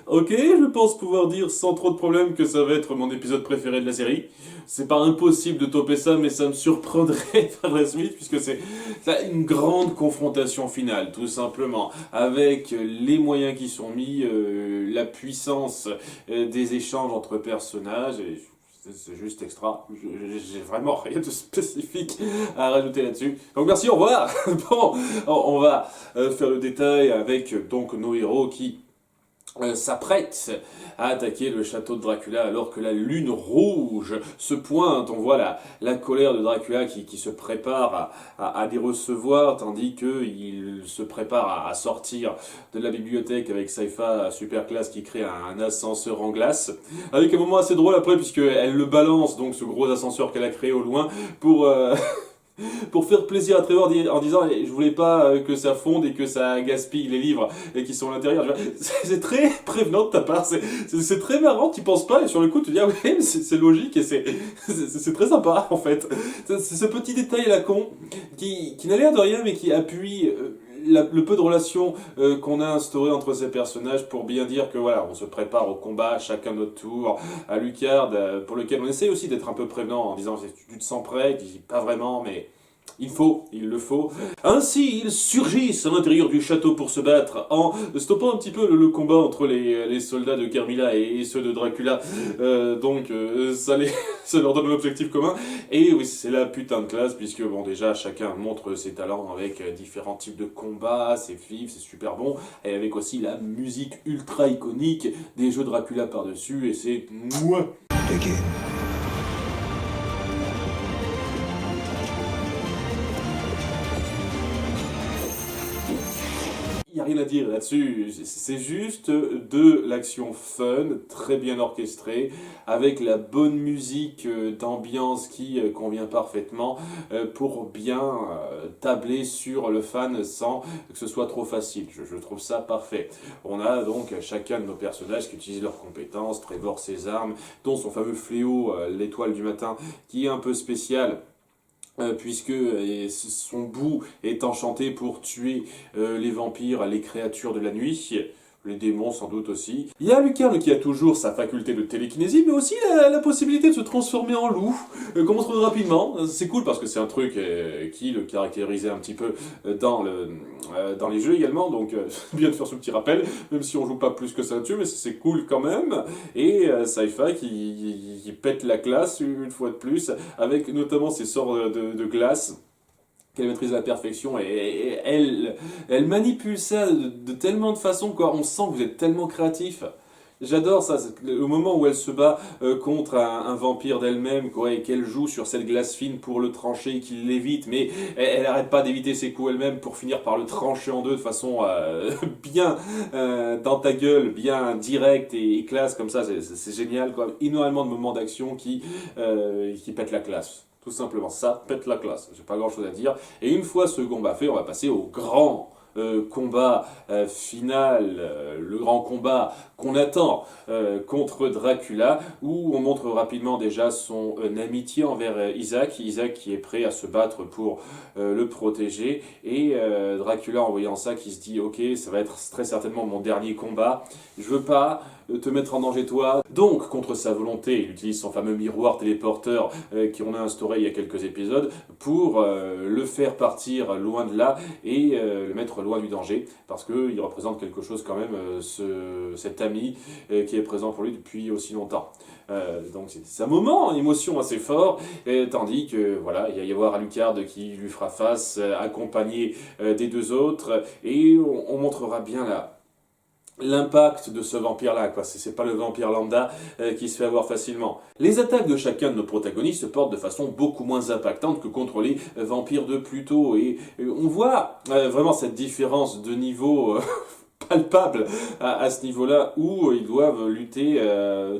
Ok, je pense pouvoir dire sans trop de problème que ça va être mon épisode préféré de la série. C'est pas impossible de toper ça, mais ça me surprendrait par la suite, puisque c'est une grande confrontation finale, tout simplement, avec les moyens qui sont mis, la puissance des échanges entre personnages, et c'est juste extra. J'ai vraiment rien de spécifique à rajouter là-dessus. Donc merci, au revoir. Bon, on va faire le détail avec donc nos héros qui s'apprête à attaquer le château de Dracula alors que la lune rouge se pointe. On voit la colère de Dracula qui se prépare à les recevoir, tandis qu'il se prépare à sortir de la bibliothèque avec Saifa super classe qui crée un ascenseur en glace. Avec un moment assez drôle après, puisqu'elle le balance, donc ce gros ascenseur qu'elle a créé au loin, pour... pour faire plaisir à Trevor en disant je voulais pas que ça fonde et que ça gaspille les livres et qui sont à l'intérieur. C'est très prévenant de ta part, c'est très marrant, tu penses pas et sur le coup tu te dis ah oui mais c'est logique et c'est très sympa en fait. C'est ce petit détail à la con qui n'a l'air de rien mais qui appuie le peu de relations qu'on a instauré entre ces personnages pour bien dire que voilà, on se prépare au combat chacun notre tour, à Lucard pour lequel on essaie aussi d'être un peu prévenant en disant tu te sens prêt, tu dis pas vraiment mais il le faut. Ainsi, ils surgissent à l'intérieur du château pour se battre en stoppant un petit peu le combat entre les soldats de Carmilla et ceux de Dracula. Ça leur donne un objectif commun. Et oui, c'est la putain de classe, puisque bon, déjà, chacun montre ses talents avec différents types de combats, c'est vif, c'est super bon, et avec aussi la musique ultra iconique des jeux Dracula par-dessus, et c'est moi. Il n'y a rien à dire là-dessus, c'est juste de l'action fun, très bien orchestrée, avec la bonne musique d'ambiance qui convient parfaitement pour bien tabler sur le fan sans que ce soit trop facile. Je trouve ça parfait. On a donc chacun de nos personnages qui utilisent leurs compétences, Trevor ses armes, dont son fameux fléau, l'étoile du matin, qui est un peu spécial puisque son bout est enchanté pour tuer les vampires, les créatures de la nuit, les démons sans doute aussi. Il y a Lucarne qui a toujours sa faculté de télékinésie, mais aussi la possibilité de se transformer en loup, qu'on montre rapidement. C'est cool parce que c'est un truc qui le caractérisait un petit peu dans les jeux également, donc bien de faire ce petit rappel, même si on joue pas plus que ça dessus, mais c'est cool quand même. Et Saifa qui pète la classe une fois de plus, avec notamment ses sorts de glace qu'elle maîtrise à la perfection et elle manipule ça de tellement de façons quoi. On sent que vous êtes tellement créatif. J'adore ça, au moment où elle se bat contre un vampire d'elle-même quoi, et qu'elle joue sur cette glace fine pour le trancher, qu'il l'évite, mais elle arrête pas d'éviter ses coups elle-même pour finir par le trancher en deux de façon bien dans ta gueule, bien directe et classe comme ça, c'est génial quoi. Énormément de moments d'action qui pètent la classe. Tout simplement, ça pète la classe. J'ai pas grand chose à dire. Et une fois ce combat fait, on va passer au grand combat final, le grand combat qu'on attend contre Dracula, où on montre rapidement déjà son amitié envers Isaac. Isaac qui est prêt à se battre pour le protéger. Et Dracula en voyant ça qui se dit ok, ça va être très certainement mon dernier combat. Je veux pas te mettre en danger toi. Donc, contre sa volonté, il utilise son fameux miroir téléporteur qu'on a instauré il y a quelques épisodes pour le faire partir loin de là et le mettre loin du danger parce qu'il représente quelque chose quand même, cet ami qui est présent pour lui depuis aussi longtemps. Donc c'est un moment, émotion assez fort, tandis que voilà, il va y avoir Alucard qui lui fera face, accompagné des deux autres, et on montrera bien l'impact de ce vampire-là, quoi. C'est pas le vampire lambda qui se fait avoir facilement. Les attaques de chacun de nos protagonistes se portent de façon beaucoup moins impactante que contre les vampires de plus tôt, et on voit vraiment cette différence de niveau palpable à ce niveau-là où ils doivent lutter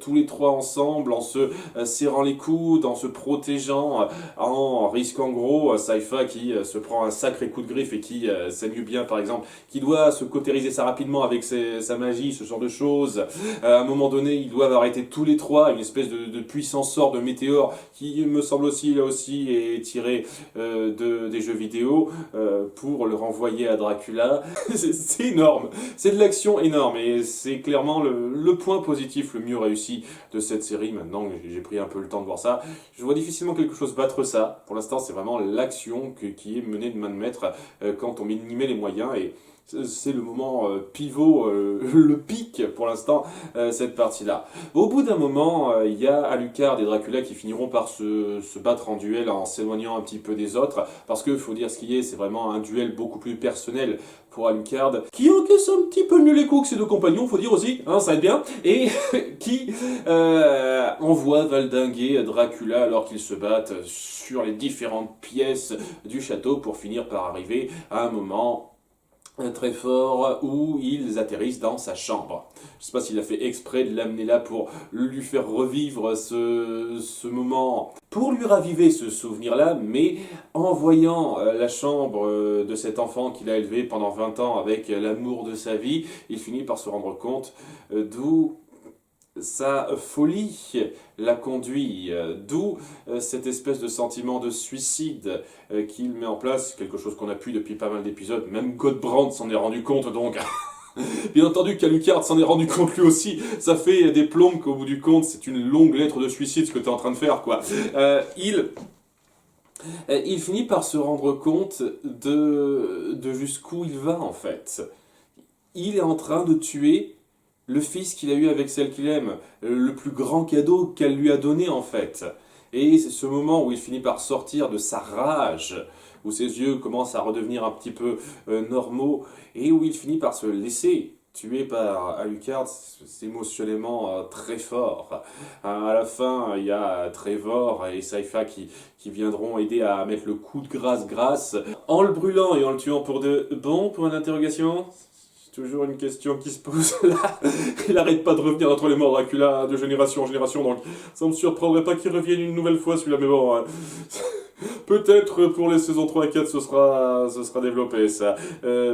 tous les trois ensemble en se serrant les coudes, en se protégeant, en risquant gros Saifa qui se prend un sacré coup de griffe et qui s'amuse bien par exemple, qui doit se cautériser ça rapidement avec sa magie, ce genre de choses. À un moment donné, ils doivent arrêter tous les trois une espèce de puissant sort de météore qui me semble aussi là aussi est tiré des jeux vidéo pour le renvoyer à Dracula. C'est énorme. C'est de l'action énorme et c'est clairement le point positif le mieux réussi de cette série. Maintenant que j'ai pris un peu le temps de voir ça, je vois difficilement quelque chose battre ça. Pour l'instant, c'est vraiment l'action qui est menée de main de maître quand on y met les moyens et c'est le moment pivot, le pic pour l'instant, cette partie-là. Au bout d'un moment, il y a Alucard et Dracula qui finiront par se battre en duel en s'éloignant un petit peu des autres, parce qu'il faut dire ce qui est, c'est vraiment un duel beaucoup plus personnel pour Alucard, qui encaisse un petit peu mieux les coups que ses deux compagnons, faut dire aussi, hein, ça va être bien, et qui envoie valdinguer Dracula alors qu'ils se battent sur les différentes pièces du château pour finir par arriver à un moment très fort où ils atterrissent dans sa chambre. Je sais pas s'il a fait exprès de l'amener là pour lui faire revivre ce moment, pour lui raviver ce souvenir-là, mais en voyant la chambre de cet enfant qu'il a élevé pendant 20 ans avec l'amour de sa vie, il finit par se rendre compte d'où sa folie la conduit, d'où cette espèce de sentiment de suicide qu'il met en place, quelque chose qu'on appuie depuis pas mal d'épisodes, même Godbrand s'en est rendu compte donc. Bien entendu qu'Alucard s'en est rendu compte lui aussi, ça fait des plombes qu'au bout du compte c'est une longue lettre de suicide ce que tu es en train de faire quoi. Il finit par se rendre compte de jusqu'où il va en fait. Il est en train de tuer le fils qu'il a eu avec celle qu'il aime, le plus grand cadeau qu'elle lui a donné en fait. Et c'est ce moment où il finit par sortir de sa rage, où ses yeux commencent à redevenir un petit peu normaux, et où il finit par se laisser tuer par Alucard, c'est émotionnellement très fort. À la fin, il y a Trevor et Sypha qui viendront aider à mettre le coup de grâce en le brûlant et en le tuant pour de bon, pour une interrogation. Toujours une question qui se pose là. Il arrête pas de revenir entre les morts Dracula de génération en génération, donc ça me surprendrait pas qu'il revienne une nouvelle fois celui-là, mais bon. Peut-être pour les saisons 3 et 4 ce sera développé ça.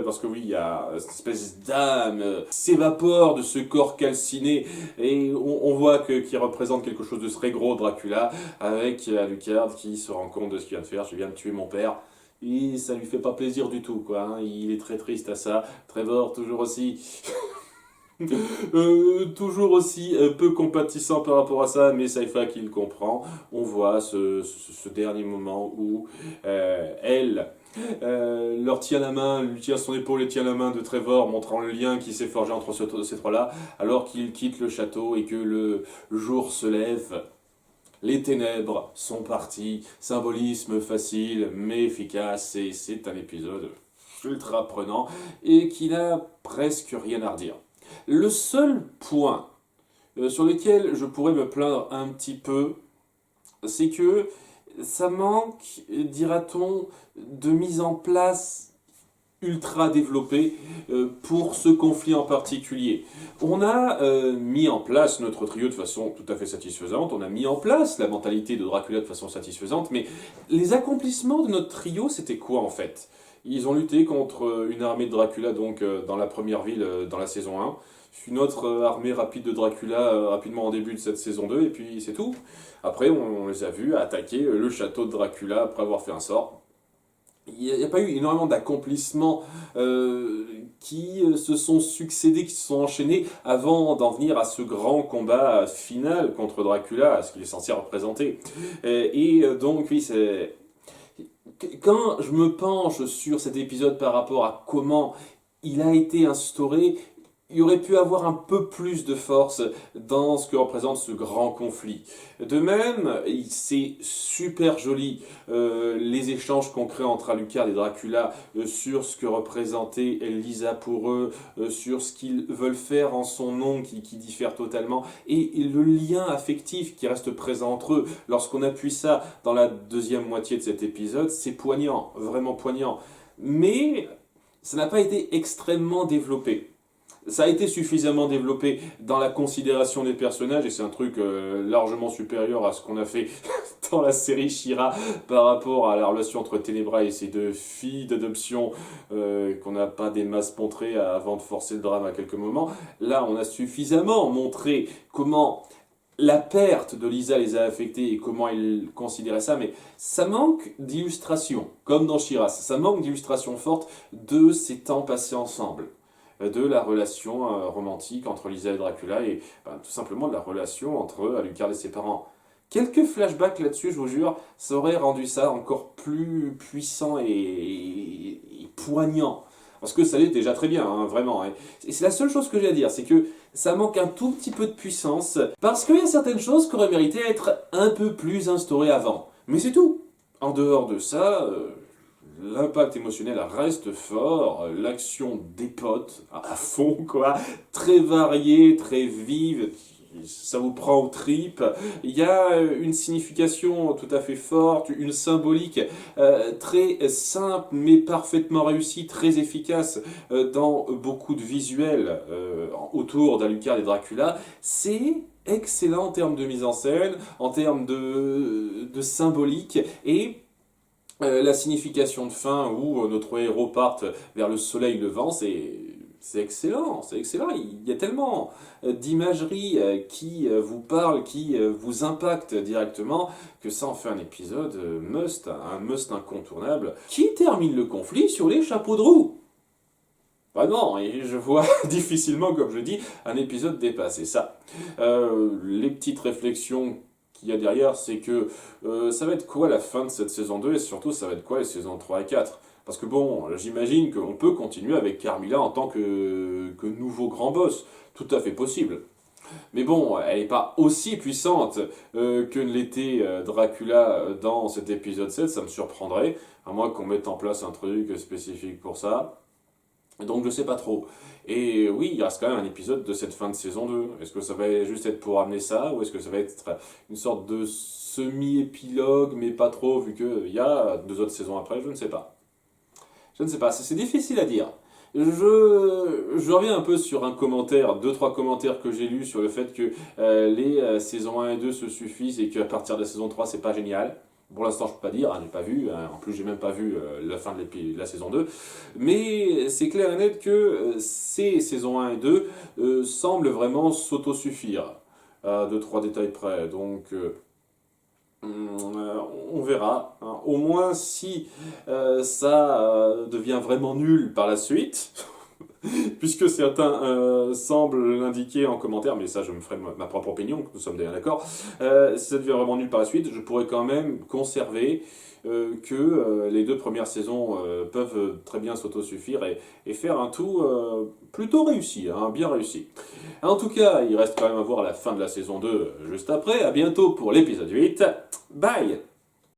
Parce que oui, il y a cette espèce d'âme s'évapore de ce corps calciné et on voit qu'il représente quelque chose de très gros Dracula avec Alucard qui se rend compte de ce qu'il vient de faire. Je viens de tuer mon père. Et ça lui fait pas plaisir du tout, quoi. Hein. Il est très triste à ça. Trevor, toujours aussi... toujours aussi peu compatissant par rapport à ça, mais Sypha qui le comprend. On voit ce dernier moment où elle leur tient la main, lui tient son épaule et tient la main de Trevor, montrant le lien qui s'est forgé entre ces trois-là, alors qu'ils quittent le château et que le jour se lève. Les ténèbres sont parties, symbolisme facile mais efficace, et c'est un épisode ultra prenant et qui n'a presque rien à redire. Le seul point sur lequel je pourrais me plaindre un petit peu, c'est que ça manque, dira-t-on, de mise en place ultra développé pour ce conflit en particulier. On a mis en place notre trio de façon tout à fait satisfaisante, on a mis en place la mentalité de Dracula de façon satisfaisante, mais les accomplissements de notre trio, c'était quoi en fait? Ils ont lutté contre une armée de Dracula donc dans la première ville dans la saison 1, une autre armée rapide de Dracula rapidement en début de cette saison 2, et puis c'est tout. Après, on les a vus attaquer le château de Dracula après avoir fait un sort. Il n'y a pas eu énormément d'accomplissements qui se sont succédés, qui se sont enchaînés avant d'en venir à ce grand combat final contre Dracula, à ce qu'il est censé représenter. Donc oui, c'est... Quand je me penche sur cet épisode par rapport à comment il a été instauré, il aurait pu avoir un peu plus de force dans ce que représente ce grand conflit. De même, c'est super joli les échanges qu'on crée entre Alucard et Dracula sur ce que représentait Lisa pour eux, sur ce qu'ils veulent faire en son nom qui diffère totalement, et le lien affectif qui reste présent entre eux. Lorsqu'on appuie ça dans la deuxième moitié de cet épisode, c'est poignant, vraiment poignant. Mais ça n'a pas été extrêmement développé. Ça a été suffisamment développé dans la considération des personnages, et c'est un truc largement supérieur à ce qu'on a fait dans la série She-Ra par rapport à la relation entre Ténébra et ses deux filles d'adoption qu'on n'a pas des masses montrées avant de forcer le drame à quelques moments. Là, on a suffisamment montré comment la perte de Lisa les a affectés et comment ils considéraient ça, mais ça manque d'illustration, comme dans She-Ra, ça manque d'illustration forte de ces temps passés ensemble. de la relation romantique entre Lisa et Dracula et tout simplement de la relation entre Alucard et ses parents. Quelques flashbacks là-dessus, je vous jure, ça aurait rendu ça encore plus puissant et poignant. Parce que ça l'est déjà très bien, hein, vraiment. Et c'est la seule chose que j'ai à dire, c'est que ça manque un tout petit peu de puissance, parce qu'il y a certaines choses qui auraient mérité d'être un peu plus instaurées avant. Mais c'est tout. En dehors de ça, l'impact émotionnel reste fort, l'action dépote à fond, quoi, très variée, très vive, ça vous prend aux tripes. Il y a une signification tout à fait forte, une symbolique très simple mais parfaitement réussie, très efficace dans beaucoup de visuels autour d'Alucard et Dracula. C'est excellent en termes de mise en scène, en termes de symbolique et la signification de fin où notre héros parte vers le soleil levant, c'est excellent, c'est excellent. Il y a tellement d'imagerie qui vous parle, qui vous impacte directement, que ça en fait un épisode un must incontournable, qui termine le conflit sur les chapeaux de roue. Bah non, et je vois difficilement, comme je dis, un épisode dépasser ça. Les petites réflexions qu'il y a derrière, c'est que ça va être quoi la fin de cette saison 2 et surtout ça va être quoi les saisons 3 et 4. Parce que bon, j'imagine qu'on peut continuer avec Carmilla en tant que nouveau grand boss. Tout à fait possible. Mais bon, elle n'est pas aussi puissante que ne l'était Dracula dans cet épisode 7, ça me surprendrait, à moins qu'on mette en place un truc spécifique pour ça. Donc je sais pas trop. Et oui, il reste quand même un épisode de cette fin de saison 2. Est-ce que ça va juste être pour amener ça, ou est-ce que ça va être une sorte de semi-épilogue, mais pas trop, vu qu'il y a 2 autres saisons après, je ne sais pas. Je ne sais pas, c'est difficile à dire. Je reviens un peu sur un commentaire, 2-3 commentaires que j'ai lus sur le fait que les saisons 1 et 2 se suffisent et qu'à partir de la saison 3 c'est pas génial. Pour l'instant, je peux pas dire, hein, j'ai pas vu. Hein, en plus, j'ai même pas vu la fin de la saison 2. Mais c'est clair et net que ces saisons 1 et 2 semblent vraiment s'autosuffire à 2-3 détails près. Donc, on verra. Hein. Au moins, si ça devient vraiment nul par la suite, puisque certains semblent l'indiquer en commentaire, mais ça je me ferai ma propre opinion, nous sommes déjà d'accord, si ça devient vraiment nul par la suite, je pourrais quand même conserver que les 2 premières saisons peuvent très bien s'autosuffire et faire un tout plutôt réussi, hein, bien réussi. En tout cas, il reste quand même à voir la fin de la saison 2 juste après. À bientôt pour l'épisode 8. Bye!